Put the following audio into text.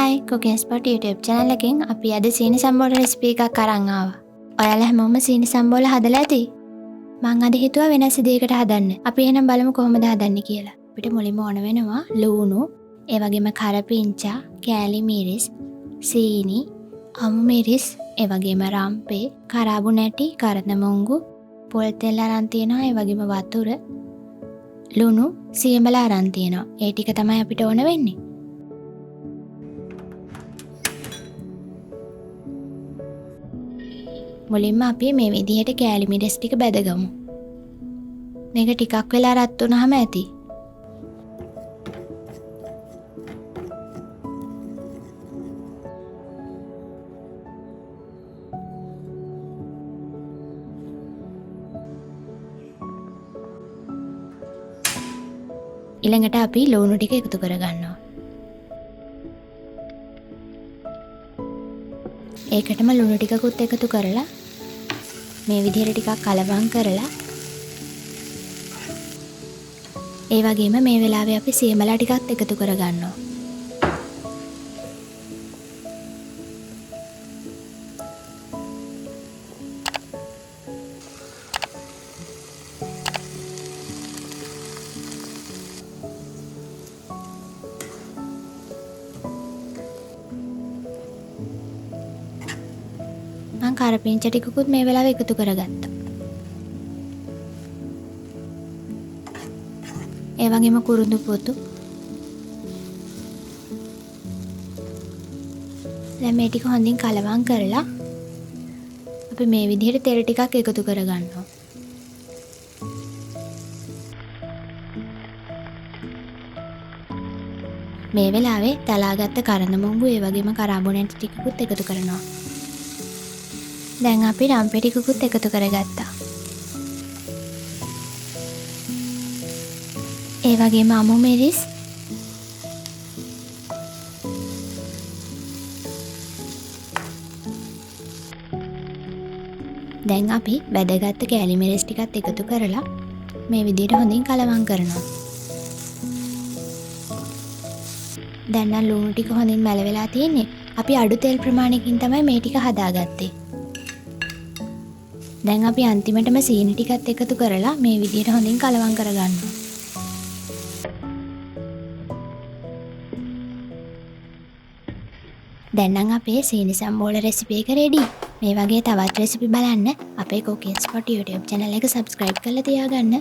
Hi, Cooking Spot YouTube channel එකෙන් අපි අද සීනි සම්බෝල රෙසිපි එකක් අරන් ආවා. ඔයාලා හැමෝම සීනි සම්බෝල හදලා ඇති? මං අද හිතුවා වෙනස් විදිහකට හදන්න. අපි එහෙනම් බලමු කොහොමද හදන්නේ කියලා. අපිට මුලින්ම ඕන වෙනවා ලුණු, ඒ වගේම කරපිංචා, කෑලි මිරිස්, සීනි, අමු මිරිස්, ඒ වගේම රම්පේ, කරාබු නැටි, කරදමොංගු, පොල් තෙල් අරන් තියෙනවා, ඒ වගේම වතුර, ලුණු, සියඹල අරන් තියෙනවා. ඒ ටික තමයි අපිට ඕන වෙන්නේ. මුලින්ම අපි මේ විදිහට කෑලි මිරිස් ටික බැදගමු. මේක ටිකක් වෙලා රත් වුණාම ඇති. ඊළඟට අපි ලුණු ටික එකතු කරගන්නවා. ඒකටම ලුණු ටිකකුත් එකතු කරලා මේ විදිහට ටිකක් කලවම් කරලා ඒ වගේම මේ වෙලාවේ අපි සියඹලා ටිකක් එකතු කරගන්නවා. මං කරපිංචා ටිකකුත් මේ වෙලාවේ එකතු කරගත්තා. ඒ වගේම කුරුඳු පොතු. දැන් මේ ටික හොඳින් කලවම් කරලා අපි මේ විදිහට තෙල් ටිකක් එකතු කරගන්නවා. මේ වෙලාවේ තලාගත්ත කරදමොංගු ඒ වගේම කරාබු නැටි ටිකකුත් එකතු කරනවා. දැන් අපි රම්පේ ටිකකුත් එකතු කරගත්තා. ඒ වගේම අමු මිරිස්, දැන් අපි බැදගත්ත කෑලි මිරිස් ටිකත් එකතු කරලා මේ විදිහට හොඳින් කලවම් කරනවා. දැන් නම් ලුණු ටික හොඳින් මැල වෙලා තියෙන්නේ. අපි අඩු තෙල් ප්‍රමාණයකින් තමයි මේ ටික හදාගත්තේ. දැන් අපි අන්තිමටම සීනි ටිකත් එකතු කරලා මේ විදිහට හොඳින් කලවම් කරගන්නවා. දැන් නම් අපේ සීනි සම්බෝල රෙසිපි එක රෙඩි. මේ වගේ තවත් රෙසිපි බලන්න අපේ Cooking Spot YouTube channel එක subscribe කරලා තියාගන්න.